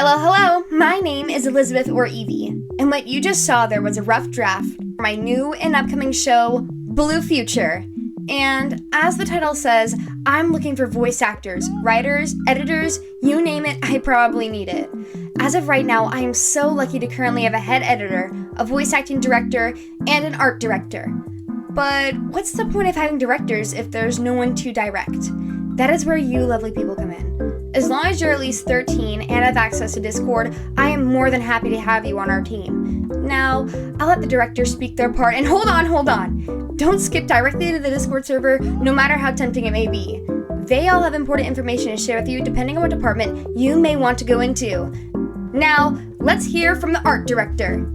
Hello, my name is Elizabeth or Evie, and what you just saw there was a rough draft for my new and upcoming show, Blue Future. And as the title says, I'm looking for voice actors, writers, editors, you name it, I probably need it. As of right now, I am so lucky to currently have a head editor, a voice acting director, and an art director. But what's the point of having directors if there's no one to direct? That is where you lovely people come in. As long as you're at least 13 and have access to Discord, I am more than happy to have you on our team. Now, I'll let the directors speak their part, and hold on! Don't skip directly to the Discord server, no matter how tempting it may be. They all have important information to share with you depending on what department you may want to go into. Now, let's hear from the art director.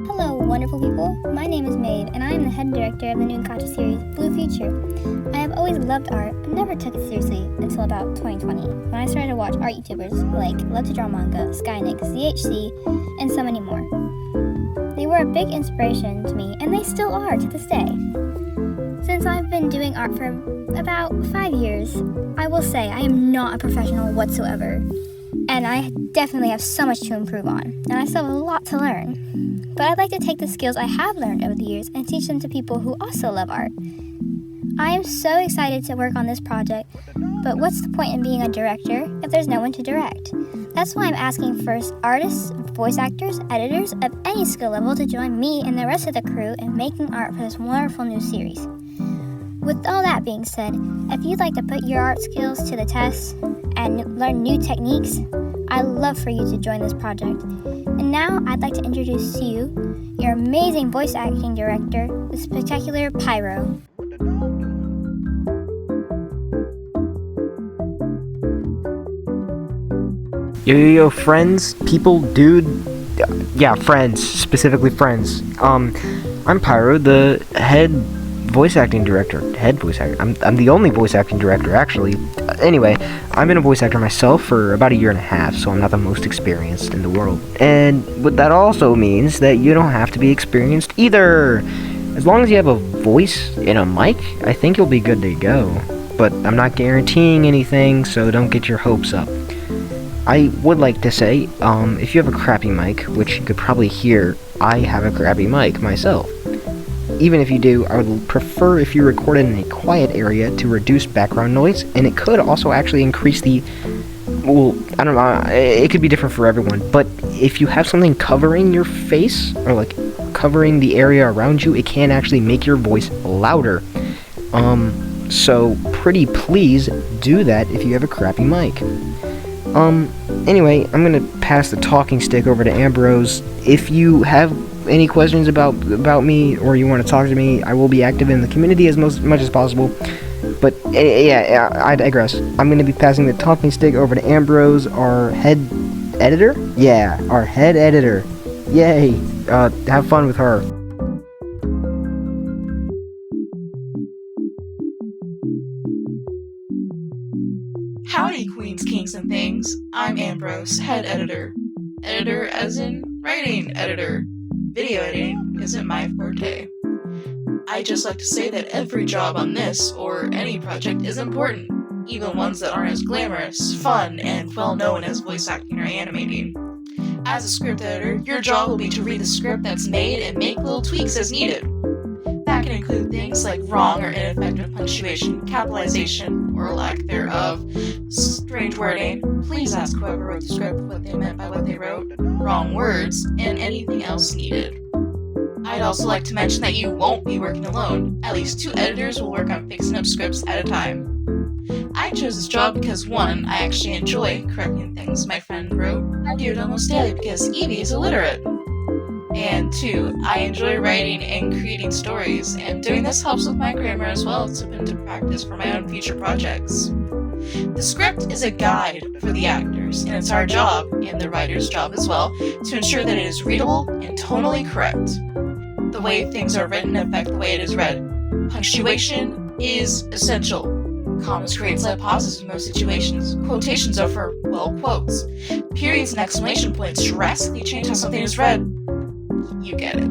Hello, wonderful people. My name is Maeve, and I am the head director of the new GACHA series, Blue Future. I have always loved art, but never took it seriously until about 2020, when I started to watch art YouTubers like Love to Draw Manga, Skynick, ZHC, and so many more. They were a big inspiration to me, and they still are to this day. Since I've been doing art for about 5 years, I will say I am not a professional whatsoever, and I definitely have so much to improve on, and I still have a lot to learn. But I'd like to take the skills I have learned over the years and teach them to people who also love art. I am so excited to work on this project, but what's the point in being a director if there's no one to direct? That's why I'm asking first artists, voice actors, editors of any skill level to join me and the rest of the crew in making art for this wonderful new series. With all that being said, if you'd like to put your art skills to the test and learn new techniques, I'd love for you to join this project. And now I'd like to introduce to you your amazing voice acting director, the spectacular Pyro. Yo, friends, people, dude. Yeah, friends, specifically friends. I'm Pyro, the head voice acting director. I'm the only voice acting director, actually. Anyway, I've been a voice actor myself for about 1.5 years, so I'm not the most experienced in the world. And what that also means that you don't have to be experienced either. As long as you have a voice and a mic, I think you'll be good to go. But I'm not guaranteeing anything, so don't get your hopes up. I would like to say, if you have a crappy mic, which you could probably hear, I have a crappy mic myself. Even if you do, I would prefer if you recorded in a quiet area to reduce background noise, and it could also actually increase the, well, I don't know, it could be different for everyone, but if you have something covering your face, or like covering the area around you, it can actually make your voice louder. So pretty please do that if you have a crappy mic. Anyway, I'm gonna pass the talking stick over to Ambrose. If you have any questions about me, or you want to talk to me, I will be active in the community as much as possible. But yeah, I digress. I'm gonna be passing the talking stick over to Ambrose, our head editor. Yeah, our head editor. Yay! Have fun with her. Howdy, queens, kings, and things. I'm Ambrose, head editor. Editor as in writing editor. Video editing isn't my forte. I just like to say that every job on this, or any project, is important. Even ones that aren't as glamorous, fun, and well-known as voice acting or animating. As a script editor, your job will be to read the script that's made and make little tweaks as needed. That can include things like wrong or ineffective punctuation, capitalization, or lack thereof, strange wording, please ask whoever wrote the script what they meant by what they wrote, wrong words, and anything else needed. I'd also like to mention that you won't be working alone. At least 2 editors will work on fixing up scripts at a time. I chose this job because 1, I actually enjoy correcting things my friend wrote. I do it almost daily because Evie is illiterate. And 2, I enjoy writing and creating stories, and doing this helps with my grammar as well to put into practice for my own future projects. The script is a guide for the actors, and it's our job, and the writer's job as well, to ensure that it is readable and tonally correct. The way things are written affect the way it is read. Punctuation is essential. Commas create slight pauses in most situations. Quotations are for, well, quotes. Periods and exclamation points drastically change how something is read. You get it.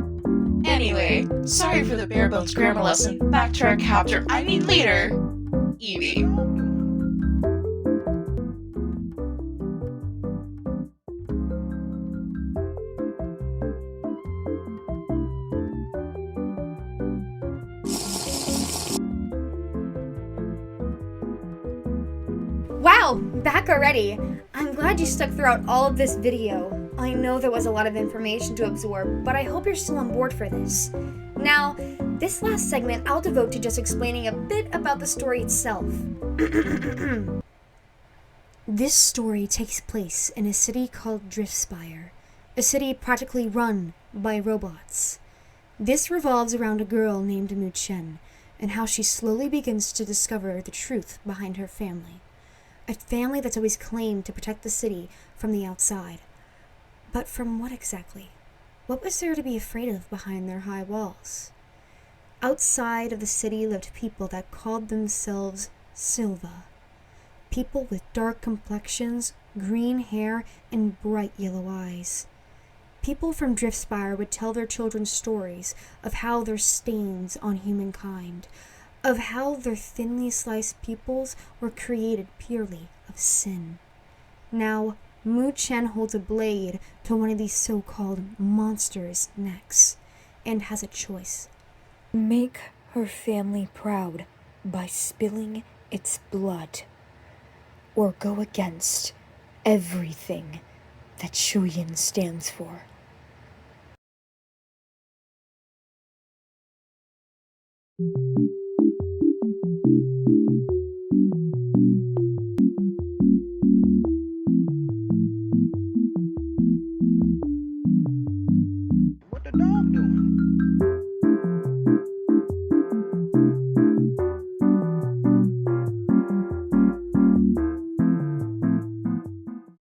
Anyway, sorry for the bare bones grammar lesson. Back to our captor, leader, Evie. Wow, back already. I'm glad you stuck throughout all of this video. I know there was a lot of information to absorb, but I hope you're still on board for this. Now, this last segment I'll devote to just explaining a bit about the story itself. This story takes place in a city called Driftspire, a city practically run by robots. This revolves around a girl named Mu Chen, and how she slowly begins to discover the truth behind her family. A family that's always claimed to protect the city from the outside. But from what exactly? What was there to be afraid of behind their high walls? Outside of the city lived people that called themselves Silva. People with dark complexions, green hair, and bright yellow eyes. People from Driftspire would tell their children stories of how their stains on humankind, of how their thinly sliced pupils were created purely of sin. Now, Mu Chen holds a blade to one of these so-called monsters' necks, and has a choice. Make her family proud by spilling its blood, or go against everything that Shuyin stands for.